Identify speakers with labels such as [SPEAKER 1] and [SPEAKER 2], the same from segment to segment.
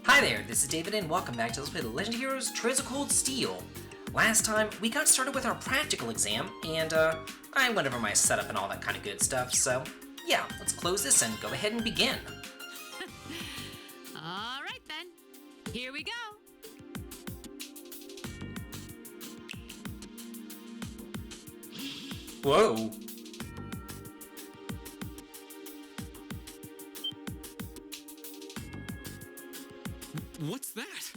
[SPEAKER 1] Hi there, this is David and welcome back to Let's Play the Legend of Heroes Trails of Cold Steel. Last time, we got started with our practical exam, and I went over my setup and all that kind of good stuff, so yeah, let's close this and go ahead and begin.
[SPEAKER 2] Alright then, here we go.
[SPEAKER 1] Whoa.
[SPEAKER 3] What's that?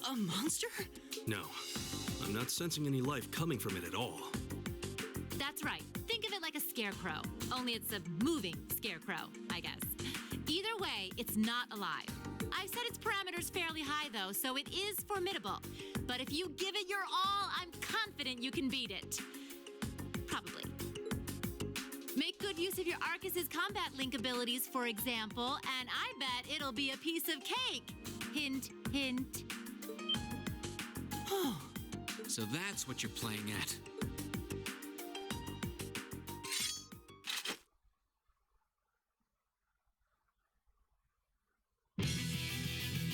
[SPEAKER 2] A monster?
[SPEAKER 3] No, I'm not sensing any life coming from it at all.
[SPEAKER 2] That's right. Think of it like a scarecrow. Only it's a moving scarecrow, I guess. Either way, it's not alive. I've set its parameters fairly high, though, so it is formidable. But if you give it your all, I'm confident you can beat it. Probably. Make good use of your Arcus's combat link abilities, for example, and I bet it'll be a piece of cake. Hint, hint.
[SPEAKER 4] Oh, so that's what you're playing at.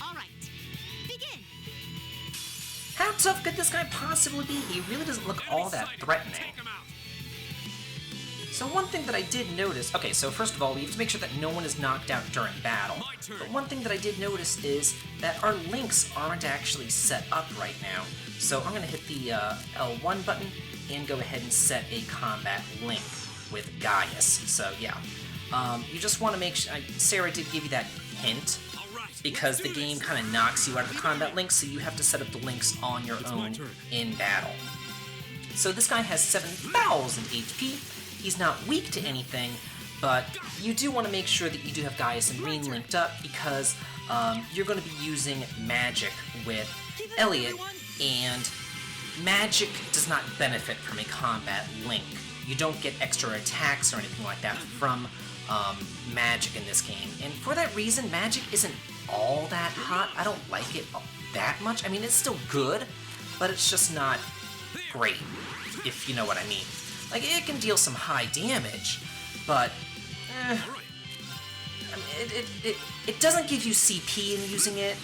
[SPEAKER 2] All right, begin.
[SPEAKER 1] How tough could this guy possibly be? He really doesn't look all that threatening. So one thing that I did notice, okay, so first of all, we have to make sure that no one is knocked out during battle. But one thing that I did notice is that our links aren't actually set up right now. So I'm going to hit the L1 button and go ahead and set a combat link with Gaius. So yeah, you just want to make sure, Sarah did give you that hint, because the game kind of knocks you out of the combat links, so you have to set up the links on your own in battle. So this guy has 7,000 HP. He's not weak to anything, but you do want to make sure that you do have Gaius and Reen linked up, because you're going to be using magic with Elliot, and magic does not benefit from a combat link. You don't get extra attacks or anything like that from magic in this game, and for that reason, magic isn't all that hot. I don't like it that much. I mean, it's still good, but it's just not great, if you know what I mean. Like, it can deal some high damage, but I mean, it doesn't give you CP in using it.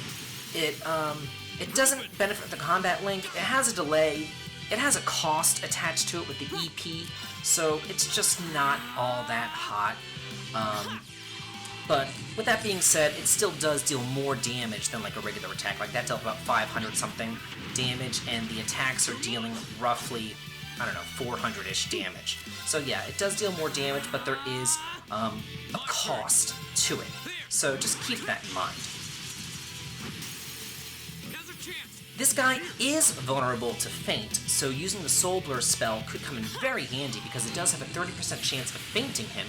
[SPEAKER 1] It doesn't benefit the combat link. It has a delay. It has a cost attached to it with the EP, so it's just not all that hot. But with that being said, it still does deal more damage than like a regular attack. Like, that dealt about 500 something damage, and the attacks are dealing roughly, I don't know, 400-ish damage. So yeah, it does deal more damage, but there is a cost to it. So just keep that in mind. This guy is vulnerable to feint, so using the Soul Blur spell could come in very handy, because it does have a 30% chance of fainting him.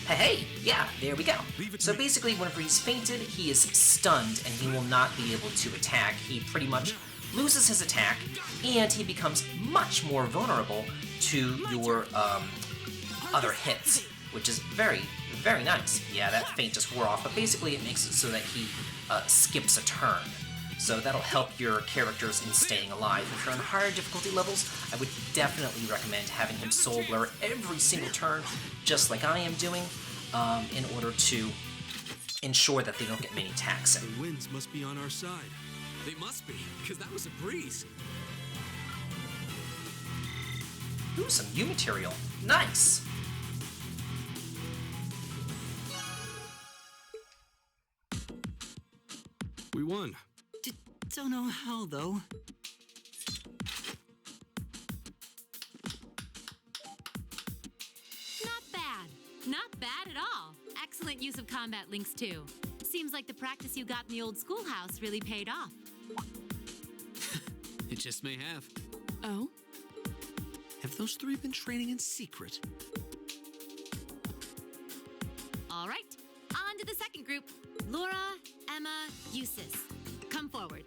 [SPEAKER 1] Hey, yeah, there we go. So basically, whenever he's fainted, he is stunned, and he will not be able to attack. He pretty much loses his attack, and he becomes much more vulnerable to your other hits, which is very, very nice. Yeah, that feint just wore off, but basically it makes it so that he skips a turn. So that'll help your characters in staying alive. If you're on higher difficulty levels, I would definitely recommend having him Soul Blur every single turn, just like I am doing, in order to ensure that they don't get many attacks in.
[SPEAKER 3] The winds must be on our side. They must be, because that was a breeze.
[SPEAKER 1] Ooh, some U material. Nice!
[SPEAKER 3] We won.
[SPEAKER 4] Don't know how, though.
[SPEAKER 2] Not bad. Not bad at all. Excellent use of combat links, too. Seems like the practice you got in the old schoolhouse really paid off.
[SPEAKER 4] It just may have.
[SPEAKER 2] Oh?
[SPEAKER 4] Have those three been training in secret?
[SPEAKER 2] All right. On to the second group. Laura, Emma, Eustace. Come forward.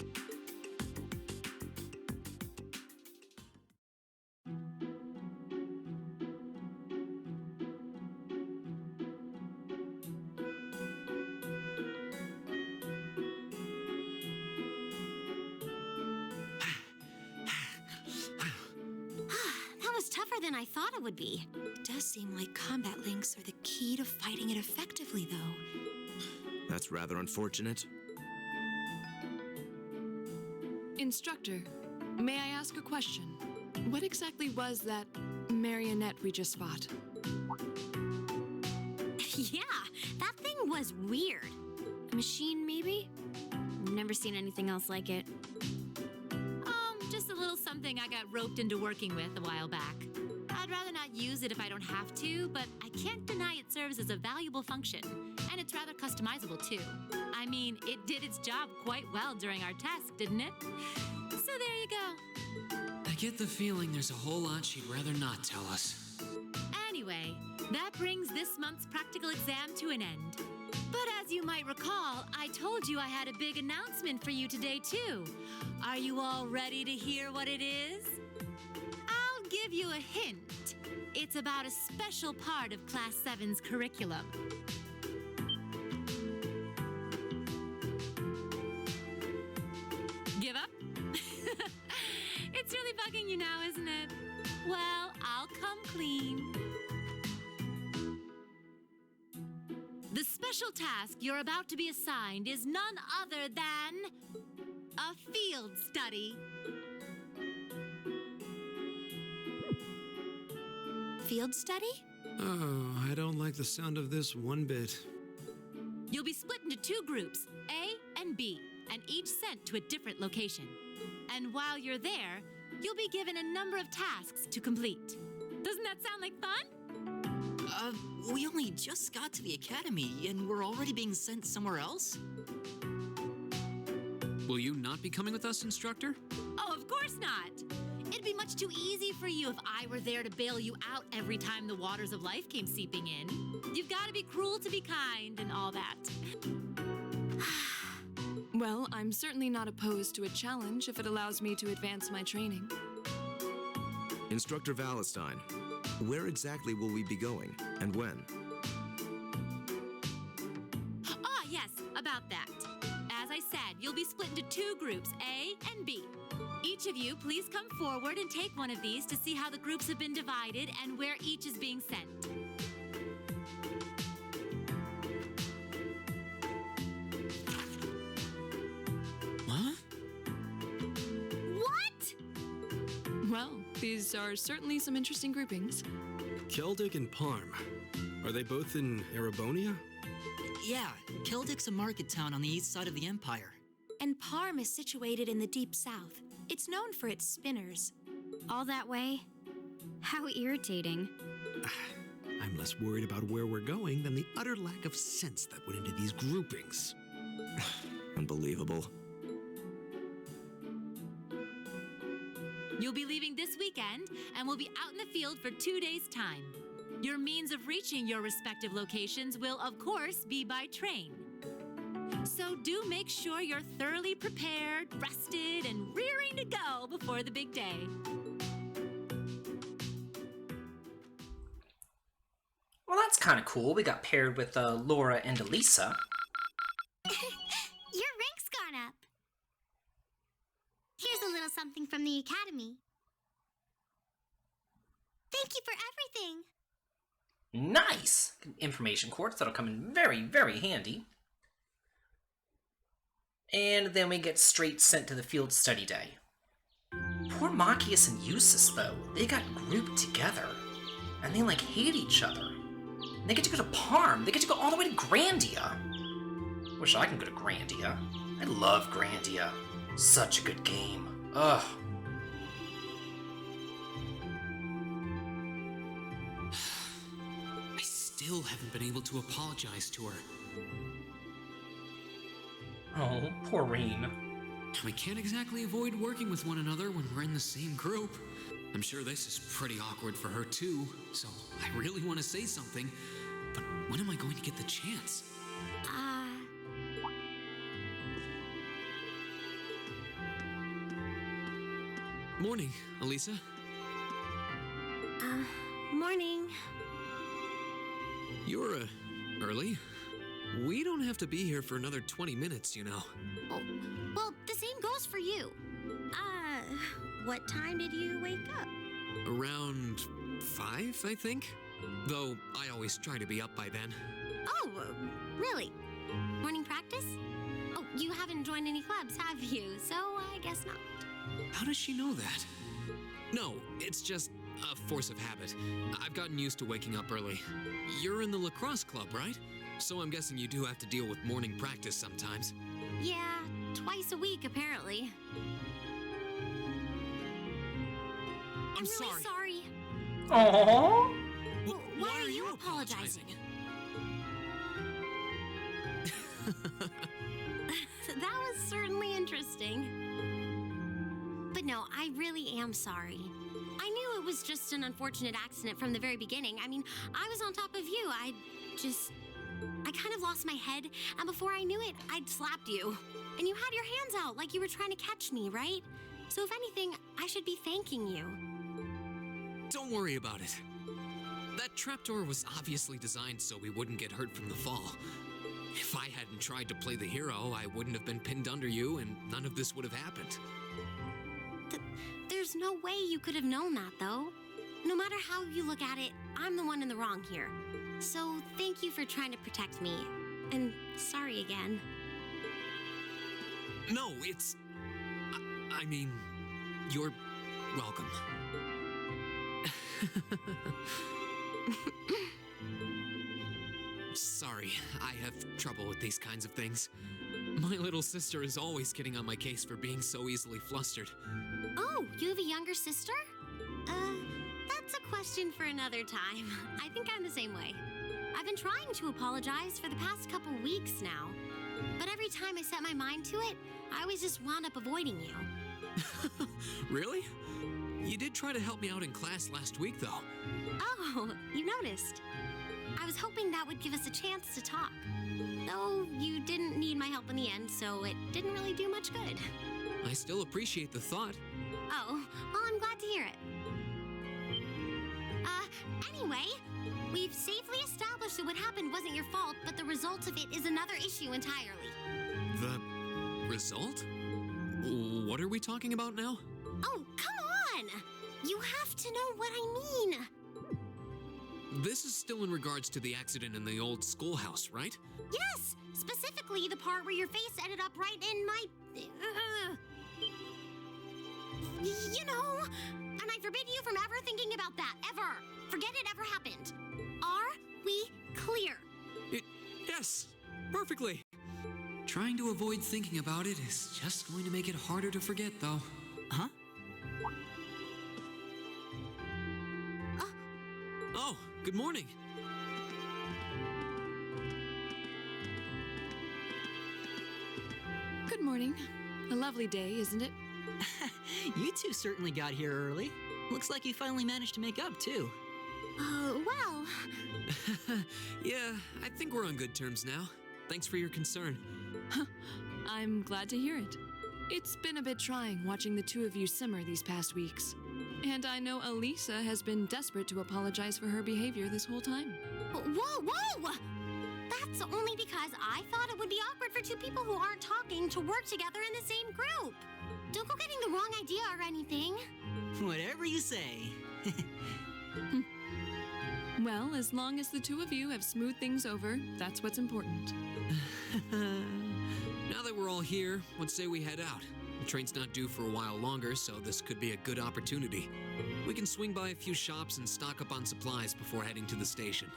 [SPEAKER 5] That was tougher than I thought it would be. It does seem like combat links are the key to fighting it effectively, though.
[SPEAKER 3] That's rather unfortunate.
[SPEAKER 6] Instructor, may I ask a question? What exactly was that marionette we just fought?
[SPEAKER 5] Yeah, that thing was weird. A machine, maybe? Never seen anything else like it.
[SPEAKER 2] Just a little something I got roped into working with a while back. I'd rather not use it if I don't have to, but I can't deny it serves as a valuable function. And it's rather customizable, too. I mean, it did its job quite well during our test, didn't it? So there you go.
[SPEAKER 4] I get the feeling there's a whole lot she'd rather not tell us.
[SPEAKER 2] Anyway, that brings this month's practical exam to an end. But as you might recall, I told you I had a big announcement for you today, too. Are you all ready to hear what it is? I'll give you a hint. It's about a special part of Class 7's curriculum. Give up? It's really bugging you now, isn't it? Well, I'll come clean. The special task you're about to be assigned is none other than a field study.
[SPEAKER 5] Field study?
[SPEAKER 4] Oh, I don't like the sound of this one bit.
[SPEAKER 2] You'll be split into two groups, A and B, and each sent to a different location. And while you're there, you'll be given a number of tasks to complete. Doesn't that sound like fun?
[SPEAKER 7] We only just got to the academy, and we're already being sent somewhere else?
[SPEAKER 3] Will you not be coming with us, instructor?
[SPEAKER 2] Oh, of course not. It'd be much too easy for you if I were there to bail you out every time the waters of life came seeping in. You've got to be cruel to be kind and all that.
[SPEAKER 6] Well, I'm certainly not opposed to a challenge if it allows me to advance my training.
[SPEAKER 8] Instructor Valentine, where exactly will we be going, and when?
[SPEAKER 2] Ah, yes, about that. As I said, you'll be split into two groups, A and B. Each of you, please come forward and take one of these to see how the groups have been divided and where each is being sent.
[SPEAKER 4] Huh?
[SPEAKER 5] What?
[SPEAKER 6] Well, these are certainly some interesting groupings.
[SPEAKER 4] Celtic and Parm. Are they both in Erebonia?
[SPEAKER 7] Yeah, Keldik's a market town on the east side of the Empire.
[SPEAKER 5] And Parm is situated in the deep south. It's known for its spinners. All that way? How irritating.
[SPEAKER 4] I'm less worried about where we're going than the utter lack of sense that went into these groupings.
[SPEAKER 8] Unbelievable.
[SPEAKER 2] You'll be leaving this weekend and will be out in the field for 2 days' time. Your means of reaching your respective locations will, of course, be by train. So do make sure you're thoroughly prepared, rested, and rearing to go before the big day.
[SPEAKER 1] Well, that's kind of cool. We got paired with Laura and Elisa.
[SPEAKER 5] Your rank's gone up. Here's a little something from the academy. Thank you for everything.
[SPEAKER 1] Nice! Information quartz that'll come in very, very handy. And then we get straight sent to the field study day. Poor Machias and Eustace, though. They got grouped together. And they, like, hate each other. And they get to go to Parm. They get to go all the way to Grandia. Wish I can go to Grandia. I love Grandia. Such a good game. Ugh.
[SPEAKER 4] I still haven't been able to apologize to her.
[SPEAKER 1] Oh, poor Reen.
[SPEAKER 4] We can't exactly avoid working with one another when we're in the same group. I'm sure this is pretty awkward for her too, so I really want to say something, but when am I going to get the chance? Morning, Elisa.
[SPEAKER 5] Morning.
[SPEAKER 4] You're, early. We don't have to be here for another 20 minutes, you know.
[SPEAKER 5] Oh, well, the same goes for you. What time did you wake up?
[SPEAKER 4] Around 5, I think. Though I always try to be up by then.
[SPEAKER 5] Oh, really? Morning practice? Oh, you haven't joined any clubs, have you? So I guess not.
[SPEAKER 4] How does she know that? No, it's just a force of habit. I've gotten used to waking up early. You're in the lacrosse club, right? So I'm guessing you do have to deal with morning practice sometimes.
[SPEAKER 5] Yeah, twice a week, apparently.
[SPEAKER 4] I'm
[SPEAKER 5] really sorry.
[SPEAKER 1] Aww.
[SPEAKER 5] Why are you apologizing? That was certainly interesting. But no, I really am sorry. I knew it was just an unfortunate accident from the very beginning. I mean, I was on top of you. I kind of lost my head, and before I knew it, I'd slapped you. And you had your hands out like you were trying to catch me, right? So if anything, I should be thanking you.
[SPEAKER 4] Don't worry about it. That trapdoor was obviously designed so we wouldn't get hurt from the fall. If I hadn't tried to play the hero, I wouldn't have been pinned under you, and none of this would have happened.
[SPEAKER 5] There's no way you could have known that, though. No matter how you look at it, I'm the one in the wrong here. So thank you for trying to protect me. And sorry again.
[SPEAKER 4] No, it's... I mean, you're welcome. Sorry, I have trouble with these kinds of things. My little sister is always getting on my case for being so easily flustered.
[SPEAKER 5] Oh, you have a younger sister? That's a question for another time. I think I'm the same way. I've been trying to apologize for the past couple weeks now. But every time I set my mind to it, I always just wound up avoiding you.
[SPEAKER 4] Really? You did try to help me out in class last week, though.
[SPEAKER 5] Oh, you noticed. I was hoping that would give us a chance to talk. Though you didn't need my help in the end, so it didn't really do much good.
[SPEAKER 4] I still appreciate the thought.
[SPEAKER 5] Oh, well, I'm glad to hear it. Anyway, we've safely established that what happened wasn't your fault, but the result of it is another issue entirely.
[SPEAKER 4] The result? What are we talking about now?
[SPEAKER 5] Oh, come on! You have to know what I mean.
[SPEAKER 4] This is still in regards to the accident in the old schoolhouse, right?
[SPEAKER 5] Yes! Specifically, the part where your face ended up right in my... you know, and I forbid you from ever thinking about that, ever. Forget it ever happened. Are we clear?
[SPEAKER 4] Yes, perfectly. Trying to avoid thinking about it is just going to make it harder to forget, though.
[SPEAKER 7] Huh?
[SPEAKER 4] Oh, good morning.
[SPEAKER 6] Good morning. A lovely day, isn't it?
[SPEAKER 7] You two certainly got here early. Looks like you finally managed to make up, too.
[SPEAKER 5] Well...
[SPEAKER 4] Yeah, I think we're on good terms now. Thanks for your concern.
[SPEAKER 6] I'm glad to hear it. It's been a bit trying watching the two of you simmer these past weeks. And I know Elisa has been desperate to apologize for her behavior this whole time.
[SPEAKER 5] Whoa! That's only because I thought it would be awkward for two people who aren't talking to work together in the same group. Don't go getting the wrong idea or anything.
[SPEAKER 7] Whatever you say.
[SPEAKER 6] Well, as long as the two of you have smoothed things over, that's what's important.
[SPEAKER 4] Now that we're all here, let's say we head out. The train's not due for a while longer, so this could be a good opportunity. We can swing by a few shops and stock up on supplies before heading to the station.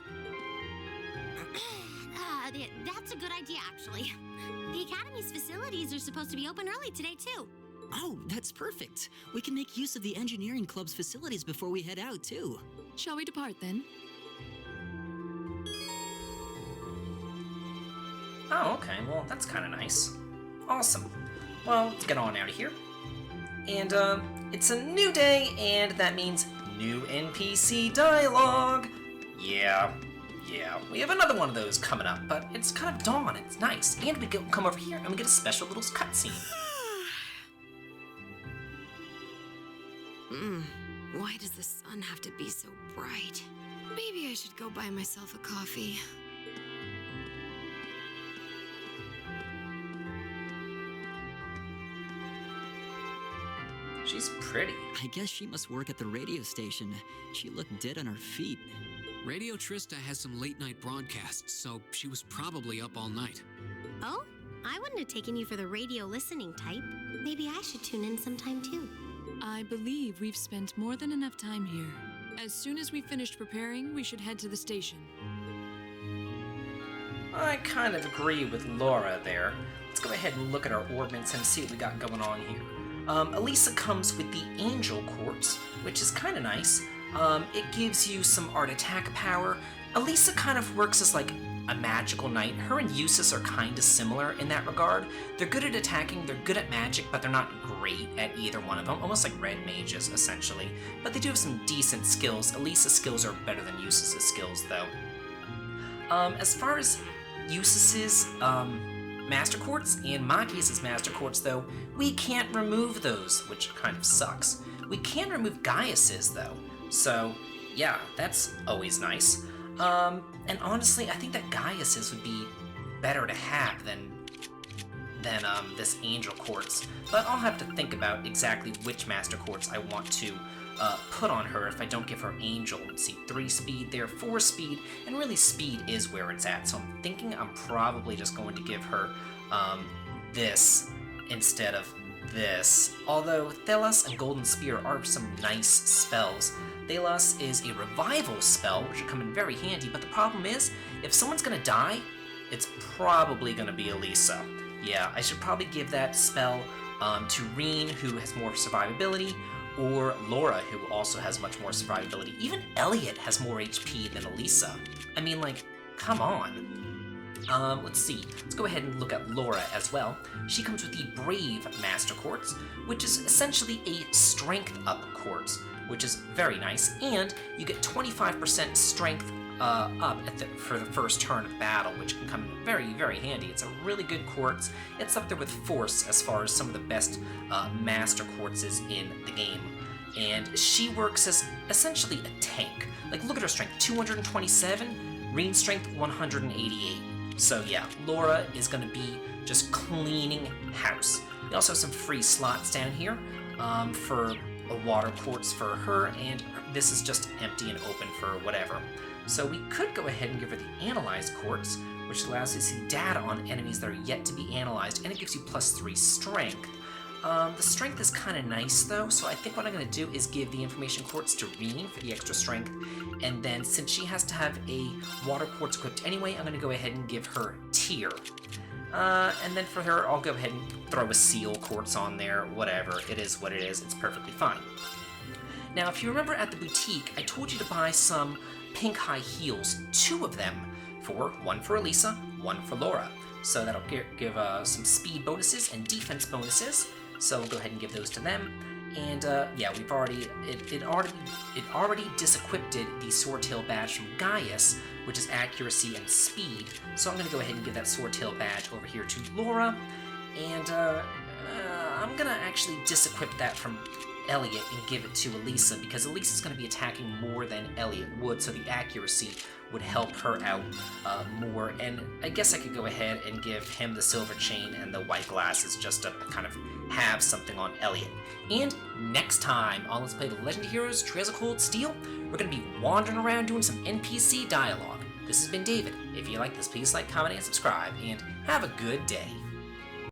[SPEAKER 5] That's a good idea, actually. The Academy's facilities are supposed to be open early today, too.
[SPEAKER 7] Oh, that's perfect. We can make use of the engineering club's facilities before we head out, too.
[SPEAKER 6] Shall we depart, then?
[SPEAKER 1] Oh, okay. Well, that's kind of nice. Awesome. Well, let's get on out of here. And, it's a new day, and that means new NPC dialogue. Yeah, we have another one of those coming up, but it's kind of dawn, it's nice. And we come over here and we get a special little cutscene.
[SPEAKER 6] Why does the sun have to be so bright? Maybe I should go buy myself a coffee.
[SPEAKER 1] She's pretty.
[SPEAKER 7] I guess she must work at the radio station. She looked dead on her feet.
[SPEAKER 4] Radio Trista has some late-night broadcasts, so she was probably up all night.
[SPEAKER 5] Oh? I wouldn't have taken you for the radio listening type. Maybe I should tune in sometime too.
[SPEAKER 6] I believe we've spent more than enough time here. As soon as we've finished preparing, we should head to the station.
[SPEAKER 1] I kind of agree with Laura there. Let's go ahead and look at our orbments and see what we got going on here. Elisa comes with the Angel Quartz, which is kind of nice. It gives you some art attack power. Elisa kind of works as like a magical knight. Her and Eustace are kind of similar in that regard. They're good at attacking, they're good at magic, but they're not great at either one of them. Almost like red mages, essentially. But they do have some decent skills. Elisa's skills are better than Eustace's skills, though. As far as Eustace's Master Quartz and Machias's Master Quartz, though, we can't remove those, which kind of sucks. We can remove Gaius's, though. So, yeah, that's always nice. And honestly, I think that Gaius's would be better to have than this Angel Quartz. But I'll have to think about exactly which Master Quartz I want to put on her if I don't give her Angel. Let's see, 3 speed there, 4 speed, and really speed is where it's at. So I'm thinking I'm probably just going to give her this instead of this. Although Thelos and Golden Spear are some nice spells. Thelos is a revival spell, which would come in very handy, but the problem is, if someone's gonna die, it's probably gonna be Elisa. Yeah, I should probably give that spell to Reen, who has more survivability, or Laura, who also has much more survivability. Even Elliot has more HP than Elisa. I mean, like, come on. Let's see. Let's go ahead and look at Laura as well. She comes with the Brave Master Quartz, which is essentially a Strength Up Quartz, which is very nice, and you get 25% strength up for the first turn of battle, which can come very, very handy. It's a really good quartz. It's up there with Force as far as some of the best Master Quartzes in the game. And she works as essentially a tank. Like, look at her strength, 227, Reen's strength, 188. So yeah, Laura is going to be just cleaning house. We also have some free slots down here for a water quartz for her, and this is just empty and open for whatever. So we could go ahead and give her the Analyze Quartz, which allows you to see data on enemies that are yet to be analyzed, and it gives you +3 strength. The strength is kind of nice though, so I think what I'm going to do is give the Information Quartz to Reen for the extra strength, and then since she has to have a water quartz equipped anyway, I'm going to go ahead and give her Tear. And then for her, I'll go ahead and throw a Seal Quartz on there, whatever. It is what it is, it's perfectly fine. Now, if you remember at the boutique, I told you to buy some pink high heels, 2 of them, one for Elisa, 1 for Laura. So that'll give some speed bonuses and defense bonuses. So we'll go ahead and give those to them. And yeah, we've already it already disequipped the Swordtail badge from Gaius, which is accuracy and speed. So I'm gonna go ahead and give that Swordtail badge over here to Laura, and I'm gonna actually disequip that from Elliot and give it to Elisa, because Elisa's going to be attacking more than Elliot would, so the accuracy would help her out more. And I guess I could go ahead and give him the silver chain and the white glasses just to kind of have something on Elliot. And next time on Let's Play the Legend of Heroes Trails of Cold Steel, we're going to be wandering around doing some NPC dialogue. This has been David. If you like this, please like, comment, and subscribe, and have a good day.